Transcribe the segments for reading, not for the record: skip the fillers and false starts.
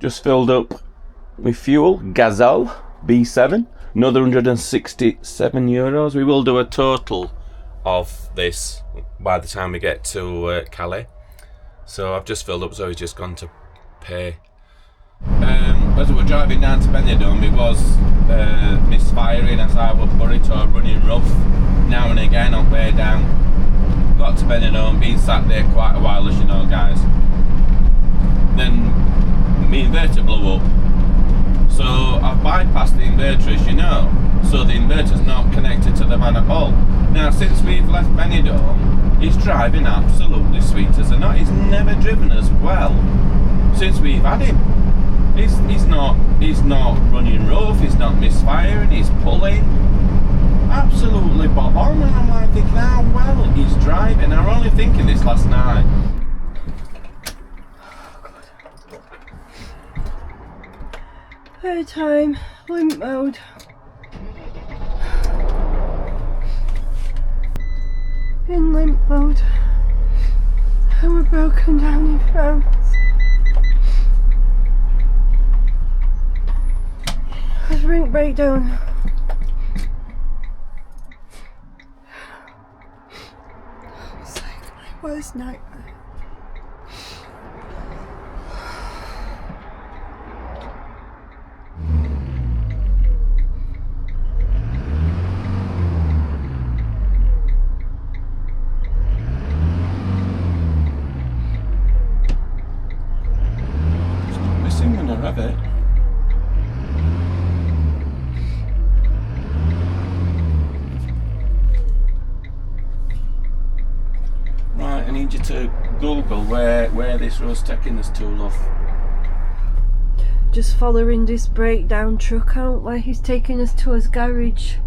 Just filled up with fuel, Gazelle B7, another €167. We will do a total of this by the time we get to Calais. So I've just filled up, so he's just gone to pay. As we were driving down to Benidorm, it was misfiring as I would put it, or running rough now and again on way down. Got to Benidorm, been sat there quite a while, as you know, guys. Then my inverter blew up, so I've bypassed the inverter, as you know, so the inverter's not connected to the van at all. Now, since we've left Benidorm, he's driving absolutely sweet as a nut. He's never driven as well since we've had him. He's not running rough, he's not misfiring, he's pulling. Absolutely bob on, and I'm like thinking how well he's driving. I was only thinking this last night. Third time, limp mode. In limp mode. And we're broken down in France. Rink breakdown. It's like my worst nightmare. Stop missing when I have it. Right, I need you to Google where this road's taking us to, love. Just following this breakdown truck out where he's taking us to his garage.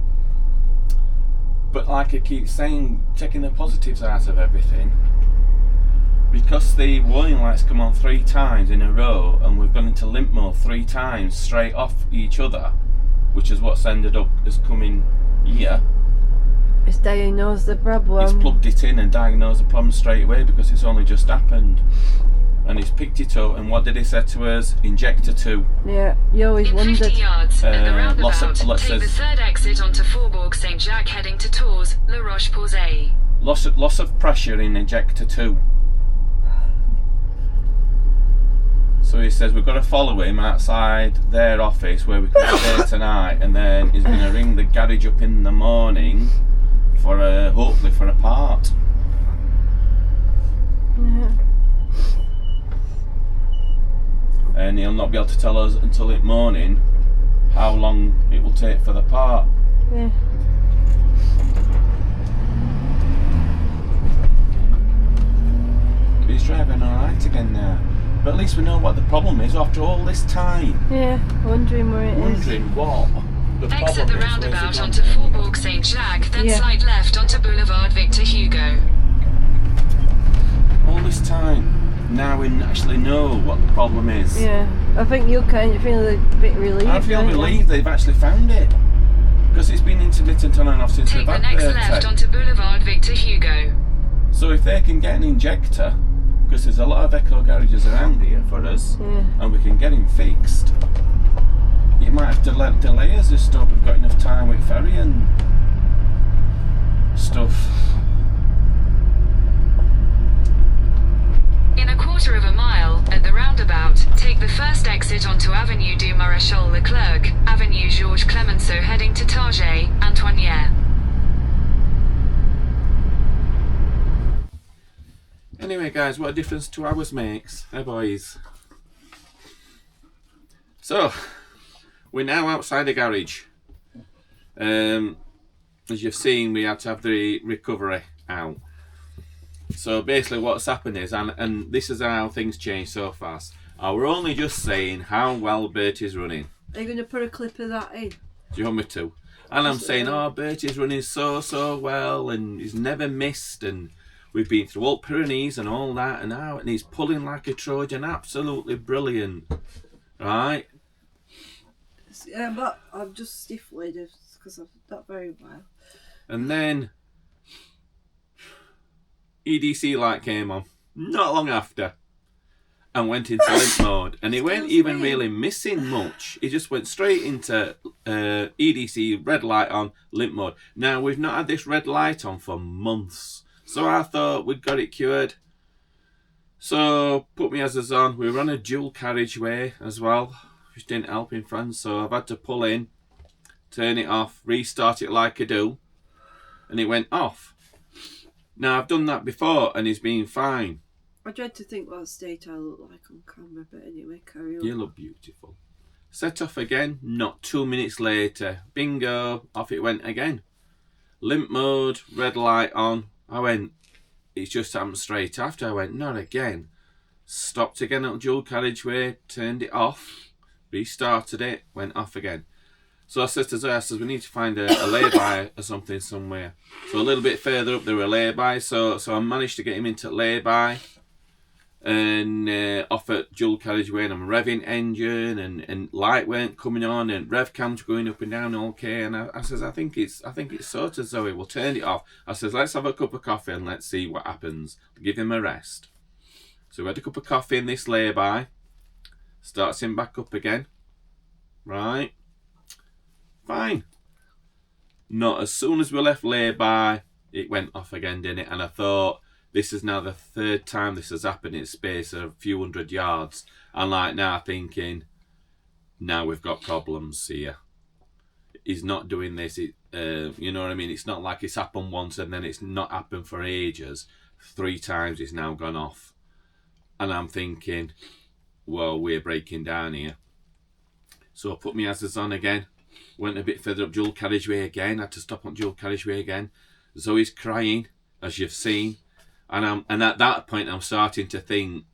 But like I keep saying, taking the positives out of everything, because the warning lights come on 3 times in a row and we've gone into limp mode 3 times straight off each other, which is what's ended up as coming here. It's diagnosed the problem. He's plugged it in and diagnosed the problem straight away because it's only just happened. And he's picked it up, and what did he say to us? Injector 2. Yeah, you always in wondered. 50 yards, at the roundabout, loss take the third exit onto Faubourg Saint-Jacques heading to Tours, La Roche-Posay. Loss of pressure in injector 2. So he says we've got to follow him outside their office where we can stay tonight, and then he's going to ring the garage up in the morning for hopefully for a part. Yeah. And he'll not be able to tell us until in the morning how long it will take for the part. Yeah. He's driving alright again now. But at least we know what the problem is after all this time. Yeah, wondering where it is. Wondering what the problem Exit the is. roundabout onto Faubourg Saint-Jacques, then slide left onto Boulevard Victor Hugo. All this time. Now we actually know what the problem is. Yeah, I think you're kind of feeling a bit relieved. I feel relieved they've actually found it. Because it's been intermittent on and off since Take we've the had next left onto Boulevard Victor Hugo. So if they can get an injector, because there's a lot of eco garages around here for us, and we can get him fixed, you might have to delay us just so we've got enough time with ferry and stuff. In a quarter of a mile, at the roundabout, take the first exit onto Avenue du Maréchal Leclerc, Avenue Georges Clemenceau heading to Target, Antoignières. Anyway guys, what a difference 2 hours makes, eh boys? So, we're now outside the garage. As you've seen, we had to have the recovery out. So basically what's happened is, and this is how things change so fast, we're only just saying how well Bertie's running. Are you going to put a clip of that in? Do you want me to? And I'm saying, oh, Bertie's running so well, and he's never missed, and we've been through all Pyrenees and all that, and he's pulling like a Trojan, absolutely brilliant, right? Yeah, but I'm just stiff-legged because I've not very well. And then EDC light came on, not long after. and went into limp mode. And he weren't even really missing much. He just went straight into EDC, red light on, limp mode. Now, we've not had this red light on for months. So I thought we'd got it cured. So, put my hazards on. We were on a dual carriageway as well, which didn't help in France. So I've had to pull in, turn it off, restart it like I do. And it went off. Now, I've done that before and it's been fine. I dread to think what state I look like on camera, but anyway, carry on. You look beautiful. Set off again, not 2 minutes later. Bingo, off it went again. Limp mode, red light on. I went, it's just happened straight after. I went, not again. Stopped again at dual carriageway, turned it off, restarted it, went off again. So I said to Zoe, we need to find a lay-by or something somewhere. So a little bit further up there were lay-by, so I managed to get him into lay-by. And off at dual carriageway, and I'm revving engine, and light weren't coming on, and rev cams going up and down, okay. And I says, I think it's sorted, Zoe. We'll turn it off. I says, let's have a cup of coffee and let's see what happens. Give him a rest. So we had a cup of coffee in this lay-by. Starts him back up again. Right. Fine. Not as soon as we left lay-by, it went off again, didn't it? And I thought, this is now the third time this has happened in a space of a few hundred yards. And like now thinking, now we've got problems here. He's not doing this, you know what I mean? It's not like it's happened once and then it's not happened for ages. 3 times it's now gone off. And I'm thinking, well, we're breaking down here. So I put my hazards on again. Went a bit further up dual carriageway again. Had to stop on dual carriageway again. Zoe's crying, as you've seen. And at that point, I'm starting to think,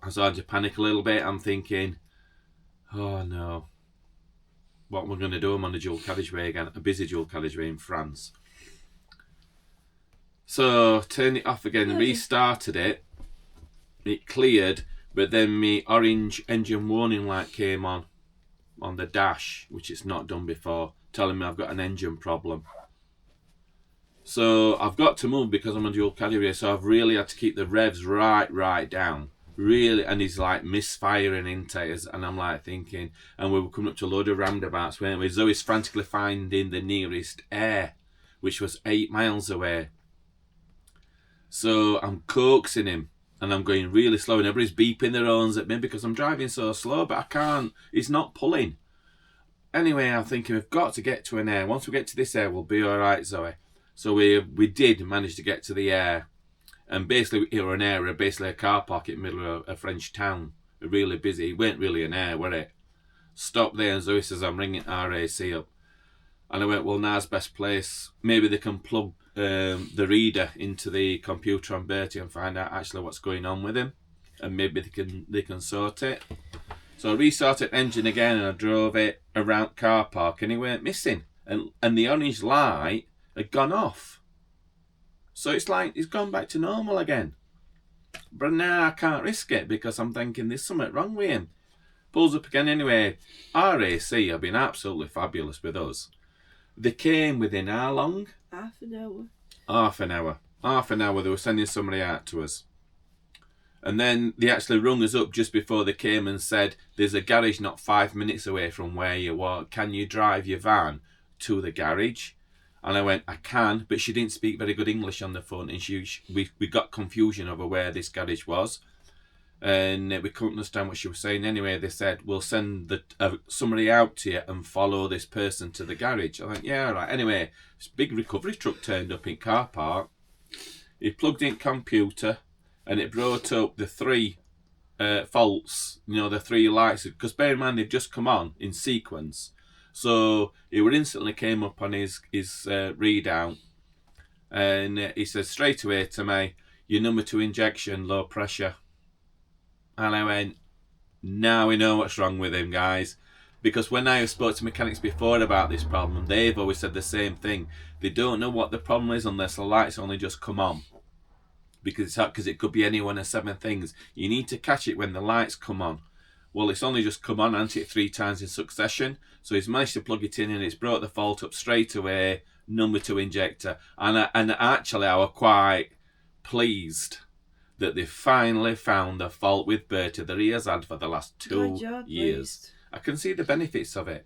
I'm starting to panic a little bit. I'm thinking, oh no, what am I going to do? I'm on a dual carriageway again, a busy dual carriageway in France. So, turned it off again, restarted it. It cleared, but then my orange engine warning light came on the dash, which it's not done before, telling me I've got an engine problem. So I've got to move because I'm on dual carriageway, so I've really had to keep the revs right down. Really, and he's like misfiring into us, and I'm like thinking, and we were coming up to a load of roundabouts, weren't we? Zoe's frantically finding the nearest air, which was 8 miles away. So I'm coaxing him, and I'm going really slow, and everybody's beeping their horns at me because I'm driving so slow, but I can't, it's not pulling. Anyway, I'm thinking we've got to get to an air. Once we get to this air, we'll be alright, Zoe. So we did manage to get to the air, and basically it was an area, basically a car park in the middle of a French town, really busy. It weren't really an air, were it? Stopped there, and Zoe says, I'm ringing RAC up. And I went, well, now's best place. Maybe they can plug the reader into the computer on Bertie and find out actually what's going on with him, and maybe they can sort it. So I restarted engine again, and I drove it around car park, and he weren't missing, and the orange light had gone off. So it's like it's gone back to normal again. But now I can't risk it because I'm thinking there's something wrong with him. Pulls up again anyway. RAC have been absolutely fabulous with us. They came within how long? Half an hour. Half an hour they were sending somebody out to us. And then they actually rung us up just before they came and said, there's a garage not 5 minutes away from where you are. Can you drive your van to the garage? And I went, I can, but she didn't speak very good English on the phone, and we got confusion over where this garage was, and we couldn't understand what she was saying. Anyway, they said, we'll send somebody out to you and follow this person to the garage. I went, yeah, all right. Anyway, this big recovery truck turned up in car park. He plugged in computer, and it brought up the 3 faults, the 3 lights, because bear in mind, they've just come on in sequence. So he would instantly came up on his readout, and he said straight away to me, your number 2 injection, low pressure. And I went, now we know what's wrong with him, guys. Because when I spoke to mechanics before about this problem, they've always said the same thing. They don't know what the problem is unless the lights only just come on. Because it could be any one of 7 things. You need to catch it when the lights come on. Well, it's only just come on, hasn't it, 3 times in succession. So he's managed to plug it in, and it's brought the fault up straight away, number 2 injector. And actually, I was quite pleased that they finally found the fault with Bertie that he has had for the last 2 years. I can see the benefits of it.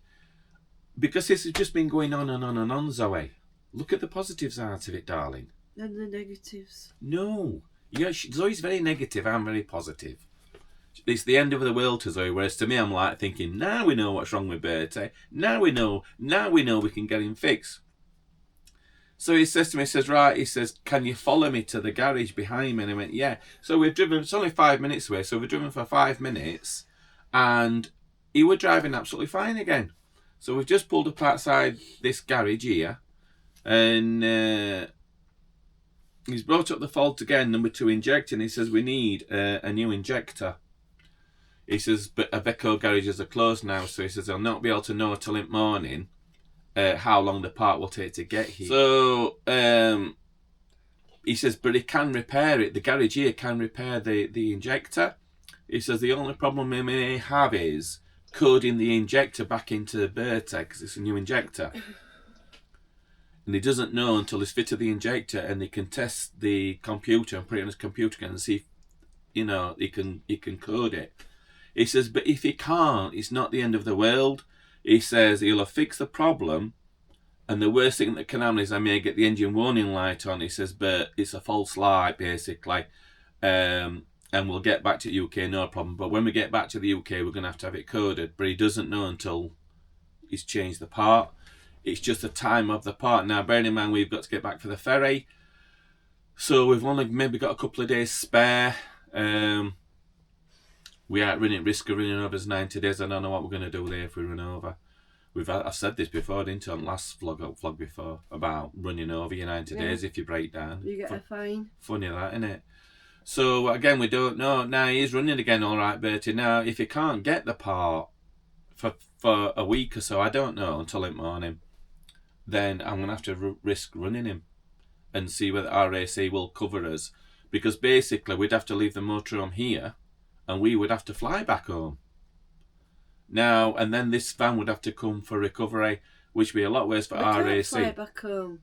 Because this has just been going on and on and on, Zoe. Look at the positives out of it, darling. And the negatives. No. Yeah, Zoe's very negative, I'm very positive. It's the end of the world to Zoe, whereas to me I'm like thinking, now we know what's wrong with Bertie. Now we know we can get him fixed. So he says to me, he says, right, he says, can you follow me to the garage behind me? And I went, yeah. So we've driven, it's only 5 minutes away, so we've driven for 5 minutes, and he was driving absolutely fine again. So we've just pulled up outside this garage here, and he's brought up the fault again, number 2 injector, and he says, we need a new injector. He says, but Iveco garages are closed now, so he says, I'll not be able to know till in morning how long the part will take to get here. So he says, but he can repair it. The garage here can repair the injector. He says the only problem he may have is coding the injector back into Bertie, because it's a new injector. And he doesn't know until he's fitted the injector and he can test the computer and put it on his computer again and see if, you know, he can code it. He says, but if he can't, it's not the end of the world. He says he'll have fixed the problem, and the worst thing that can happen is I may get the engine warning light on. He says, but it's a false light, basically, and we'll get back to the UK, no problem. But when we get back to the UK, we're going to have it coded. But he doesn't know until he's changed the part. It's just the time of the part. Now, bearing in mind, we've got to get back for the ferry, so we've only maybe got a couple of days spare. We aren't running risk of running over 90 days. I don't know what we're going to do there if we run over. I've said this before, didn't I, on last vlog before, about running over your 90 days if you break down. You get a fine. Funny that, isn't it? So again, we don't know. Now he's running again, all right, Bertie. Now if he can't get the part for a week or so, I don't know, until in morning, then I'm going to have to risk running him and see whether RAC will cover us. Because basically we'd have to leave the motorhome here, and we would have to fly back home. Now, and then this van would have to come for recovery, which would be a lot worse for RAC. We can't fly back home.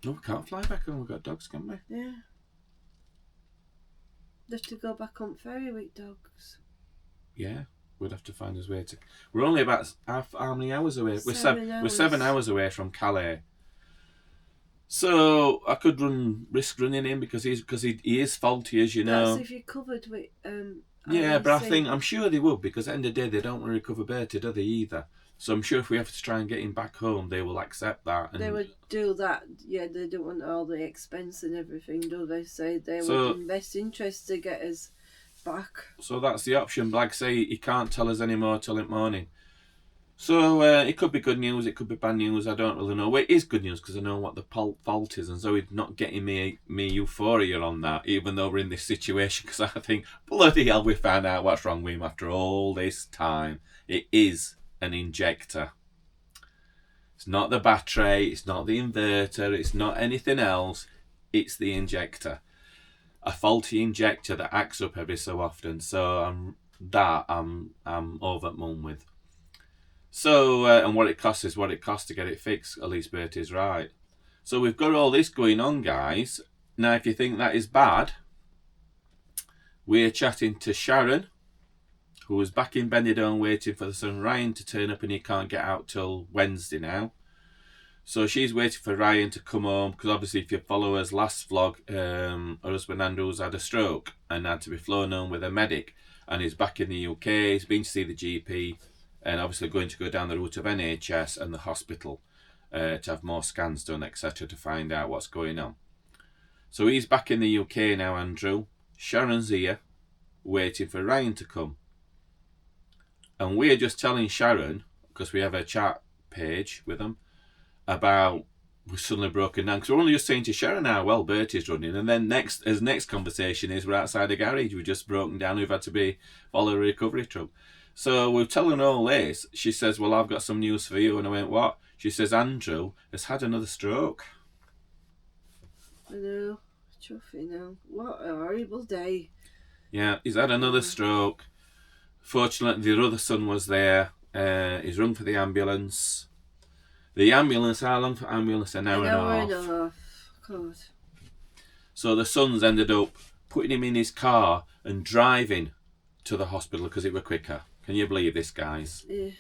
No, we can't fly back home. We've got dogs, can't we? Yeah. Just to go back on ferry with dogs. Yeah, we'd have to find us way to... We're only about how many hours away? We're 7 hours away from Calais. So I could risk running him because he is faulty, as you know. That's if you're covered with... yeah, but I'm sure they would, because at the end of the day they don't want to recover Bertie, do they, either? So I'm sure if we have to try and get him back home, they will accept that. And they would do that. Yeah, they don't want all the expense and everything, do they? Say they would in best interest to get us back. So that's the option. But like I say, he can't tell us any more till in morning. So it could be good news, it could be bad news, I don't really know. Well, it is good news because I know what the fault is, and Zoe's not getting me euphoria on that, even though we're in this situation, because I think, bloody hell, we found out what's wrong with him after all this time. It is an injector. It's not the battery, it's not the inverter, it's not anything else, it's the injector. A faulty injector that acts up every so often, so I'm over the moon with. So, and what it costs is what it costs to get it fixed, at least Bertie's right. So we've got all this going on, guys. Now, if you think that is bad, we're chatting to Sharon, who was back in Benidorm waiting for the son Ryan to turn up, and he can't get out till Wednesday now. So she's waiting for Ryan to come home, because obviously if you follow us last vlog, her husband Andrew's had a stroke and had to be flown home with a medic, and he's back in the UK, he's been to see the GP, and obviously going to go down the route of NHS and the hospital to have more scans done, etc., to find out what's going on. So he's back in the UK now, Andrew. Sharon's here, waiting for Ryan to come. And we're just telling Sharon, because we have a chat page with them, about we're suddenly broken down. Because we're only just saying to Sharon how well Bertie's running, and then next conversation is we're outside the garage, we've just broken down, we've had to follow a recovery truck. So we're telling her all this. She says, well, I've got some news for you. And I went, what? She says, Andrew has had another stroke. I know. Chuffy now. What a horrible day. Yeah, he's had another stroke. Fortunately, the other son was there. He's rung for the ambulance. The ambulance, how long for ambulance? An hour and a half. God. So the son's ended up putting him in his car and driving to the hospital because it were quicker. Can you believe this, guys? Yeah.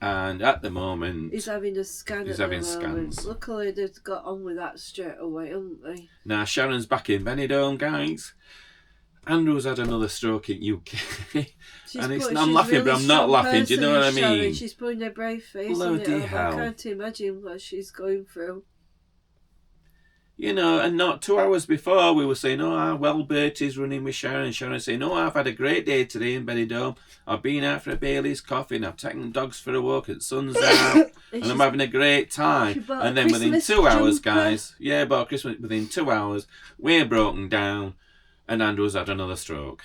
And at the moment, he's having a scan. He's at having the moment. scans. Luckily, they've got on with that straight away, haven't they? Now Sharon's back in Benidorm, guys. Andrew's had another stroke in UK. I'm laughing, but I'm not laughing. Do you know what I mean? Sharon. She's putting a brave face on it. Bloody hell. I can't imagine what she's going through. You know, and not 2 hours before we were saying, oh, well, Bertie's running with Sharon. Sharon's saying, oh, I've had a great day today in Benidorm. I've been out for a Bailey's coffee and I've taken the dogs for a walk at sun's out and I'm having a great time. And then within 2 hours, guys, about Christmas, within 2 hours, we're broken down and Andrew's had another stroke.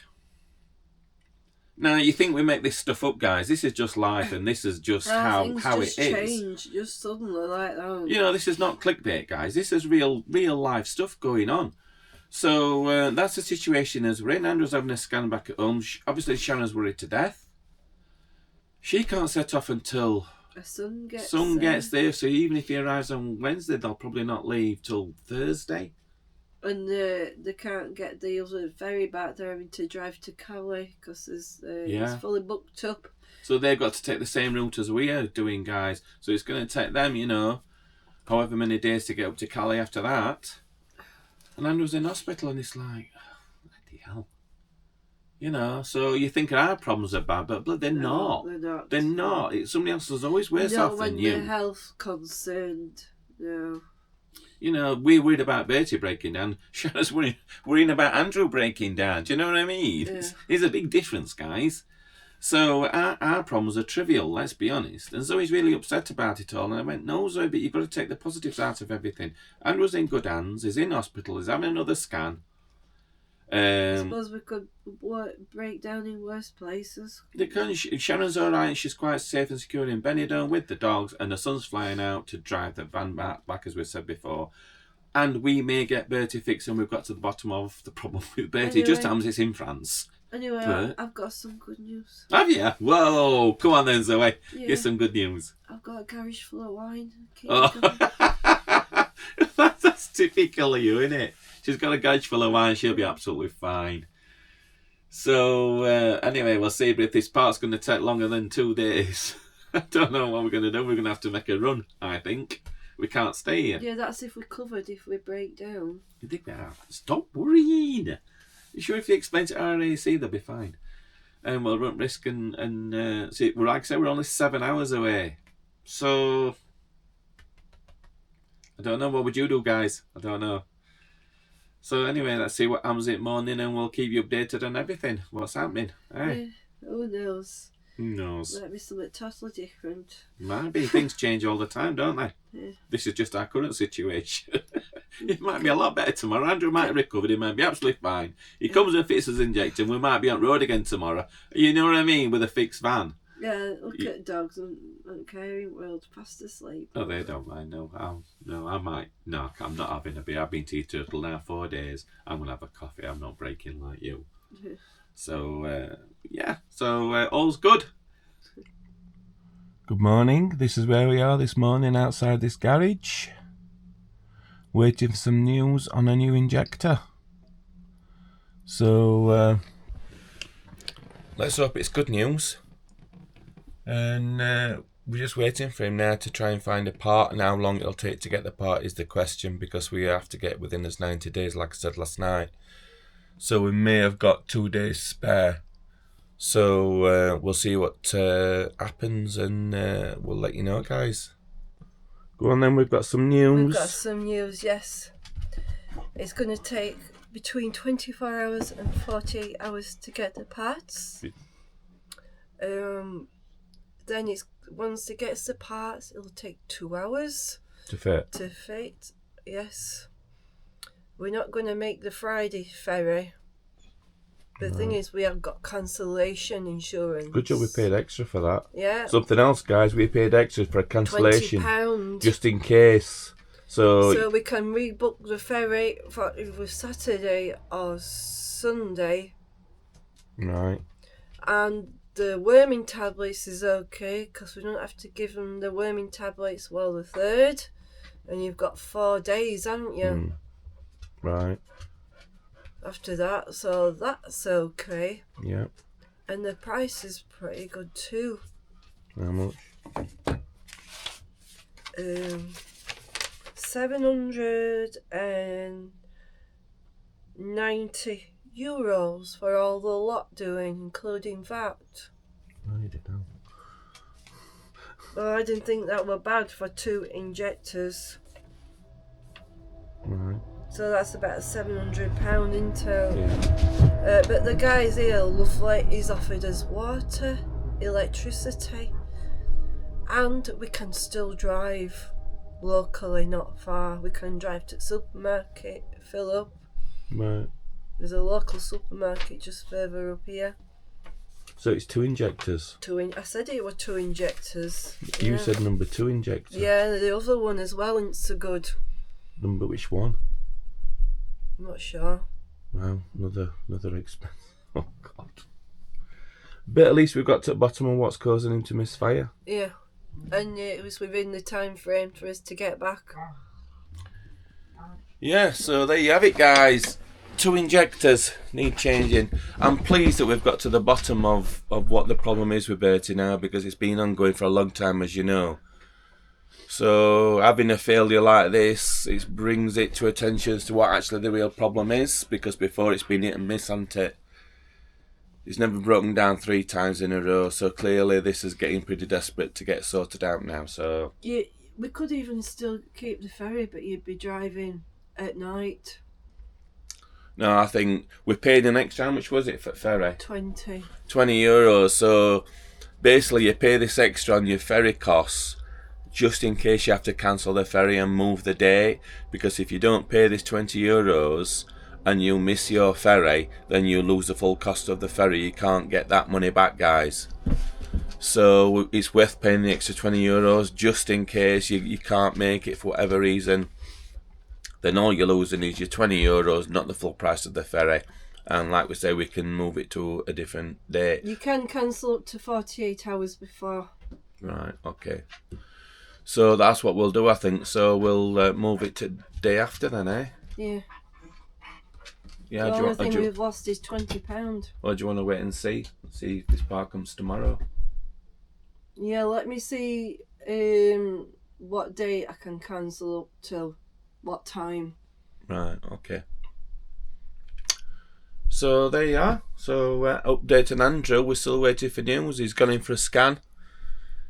Now, you think we make this stuff up, guys. This is just life, and this is just how it is. Change just suddenly like that. You know, this is not clickbait, guys. This is real life stuff going on. So that's the situation as we're in. Andrew's having a scan back at home. Obviously, Sharon's worried to death. She can't set off until the sun gets there. So even if he arrives on Wednesday, they'll probably not leave till Thursday. And they can't get the other ferry back. They're having to drive to Calais because it's fully booked up. So they've got to take the same route as we are doing, guys. So it's going to take them, you know, however many days to get up to Calais after that. And Andrew's in hospital and it's like, oh, bloody hell. You know, so you think our problems are bad, but they're not. They're not. They're not. Somebody else is always worse off than you. Not when they're health concerned, no. You know, we're worried about Bertie breaking down. Sharon's worrying about Andrew breaking down. Do you know what I mean? Yeah. There's a big difference, guys. So our problems are trivial, let's be honest. And Zoe's really upset about it all. And I went, no, Zoe, but you've got to take the positives out of everything. Andrew's in good hands. He's in hospital. He's having another scan. I suppose we could break down in worse places. Sharon's all right. She's quite safe and secure in Benidorm with the dogs, and the son's flying out to drive the van back as we said before. And we may get Bertie fixed, and we've got to the bottom of the problem with Bertie. Anyway, just happens it's in France. Anyway, I've got some good news. Have you? Whoa! Come on then, Zoe. Yeah. Get some good news. I've got a garage full of wine. That's typical of you, isn't it? She's got a garage full of wine. She'll be absolutely fine. So, anyway, we'll see. But if this part's going to take longer than 2 days, I don't know what we're going to do. We're going to have to make a run, I think. We can't stay here. Yeah, that's if we're covered, if we break down. You think we are? Stop worrying. You sure if you explain to RAC, they'll be fine. And we'll run risk and see, like I said, we're only 7 hours away. So, I don't know. What would you do, guys? I don't know. So anyway, let's see what happens in the morning and we'll keep you updated on everything. What's happening? Eh? Yeah, who knows? Who knows? Might be something totally different. Might be. Things change all the time, don't they? Yeah. This is just our current situation. It might be a lot better tomorrow. Andrew might have recovered. He might be absolutely fine. He comes and fits his injector and we might be on road again tomorrow. You know what I mean? With a fixed van. Yeah, look at dogs and caring world fast asleep. Oh, they don't mind. No, I might. No, I'm not having a beer. I've been teetotal now 4 days. I'm going to have a coffee. I'm not breaking like you. So, yeah. So, all's good. Good morning. This is where we are this morning outside this garage. Waiting for some news on a new injector. So, let's hope it's good news. And we're just waiting for him now to try and find a part, and how long it'll take to get the part is the question, because we have to get within us 90 days, like I said last night. So we may have got 2 days spare. So we'll see what happens, and we'll let you know, guys. Go on then, we've got some news. We've got some news, yes. It's going to take between 24 hours and 48 hours to get the parts. Then once it gets the parts, it'll take 2 hours to fit. Yes. We're not going to make the Friday ferry. The thing is, we have got cancellation insurance. Good job we paid extra for that. Yeah. Something else, guys, we paid extra for a cancellation. £20. Just in case. So we can rebook the ferry for either Saturday or Sunday. Right. And the worming tablets is okay, because we don't have to give them the worming tablets while the 3rd. And you've got 4 days, haven't you? Right. after that, so that's okay. Yeah. And the price is pretty good too. How much? 790 euros for all the lot doing, including VAT. I don't know. Well, I didn't think that were bad for 2 injectors. Right. So that's about £700 in total. Yeah. But the guys here, lovely, he's offered us water, electricity, and we can still drive locally, not far. We can drive to the supermarket, fill up. Right. There's a local supermarket just further up here. So it's 2 injectors. I said it were 2 injectors. You Yeah. said number 2 injector. Yeah, the other one as well isn't so good. Number which one? I'm not sure. Wow, another expense. Oh God. But at least we've got to the bottom of what's causing him to miss fire. Yeah, and it was within the time frame for us to get back. Yeah, so there you have it, guys. 2 injectors need changing. I'm pleased that we've got to the bottom of what the problem is with Bertie now, because it's been ongoing for a long time, as you know. So having a failure like this, it brings it to attention as to what actually the real problem is, because before it's been hit and miss, hasn't it? It's never broken down 3 times in a row, so clearly this is getting pretty desperate to get sorted out now. So Yeah, we could even still keep the ferry, but you'd be driving at night. no, I think we paid an extra. How much was it for ferry? 20. €20. So basically, you pay this extra on your ferry costs, just in case you have to cancel the ferry and move the date. Because if you don't pay this €20 and you miss your ferry, then you lose the full cost of the ferry. You can't get that money back, guys. So it's worth paying the extra €20 just in case you can't make it for whatever reason. Then all you're losing is your €20, not the full price of the ferry. And like we say, we can move it to a different date. You can cancel up to 48 hours before. Right, okay. So that's what we'll do, I think. So we'll move it to day after then, eh? Yeah. Yeah, The only thing we've lost is £20. or do you want to wait and see if this part comes tomorrow? Yeah, let me see what date I can cancel up till what time. Right, okay. So there you are. So update on Andrew. We're still waiting for news. He's gone in for a scan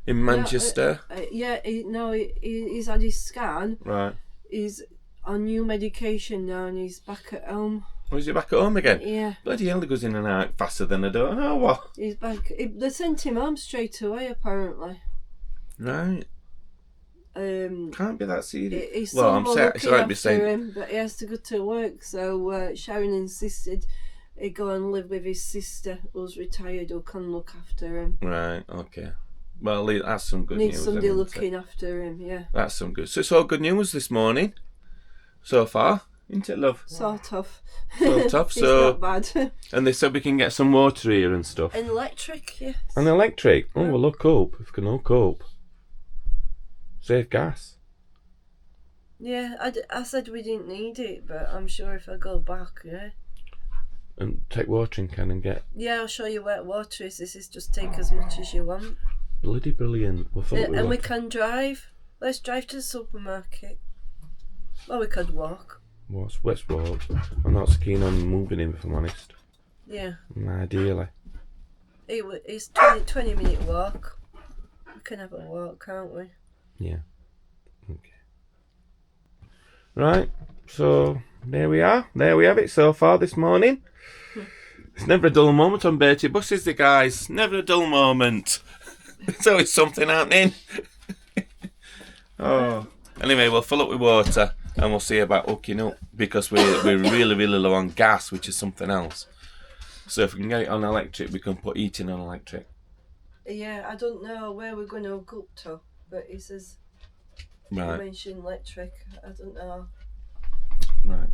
in Manchester. He's had his scan. Right. He's on new medication now and he's back at home. Oh, is he back at home again? Yeah. Bloody hell, he goes in and out faster than I don't know what. He's back. They sent him home straight away, apparently. Right. Can't be that serious. His Well, son I'm was saying looking it's right to be after saying. him, but he has to go to work. So Sharon insisted he go and live with his sister, who's retired, who can look after him. Right. Okay. Well, that's some good news. Needs somebody isn't it? looking after him. Yeah. That's some good. So it's all good news this morning, so far, isn't it, love? Sort of. Sort of. It's So, not bad. and they said we can get some water here and stuff. And electric, yes. And electric. Oh, well, look up. If we can hook up. Save gas. Yeah, I said we didn't need it, but I'm sure if I go back, yeah. And take watering can and get. Yeah, I'll show you where water is. This is just take as much as you want. Bloody brilliant. We thought And we can drive. Let's drive to the supermarket. Well, we could walk. Let's walk. I'm not so keen on moving him, if I'm honest. Yeah. Ideally. It's 20 minute walk. We can have a walk, can't we? Yeah. Okay. Right. So there we are. There we have it so far this morning. It's never a dull moment on Bertie Bus, is it, guys? Never a dull moment. There's always something happening. Oh. Anyway, we'll fill up with water and we'll see about hooking up, because we're really, really low on gas, which is something else. So if we can get it on electric, we can put heating on electric. Yeah, I don't know where we're going to hook up to, but he says, Right. you mentioned electric. I don't know. Right.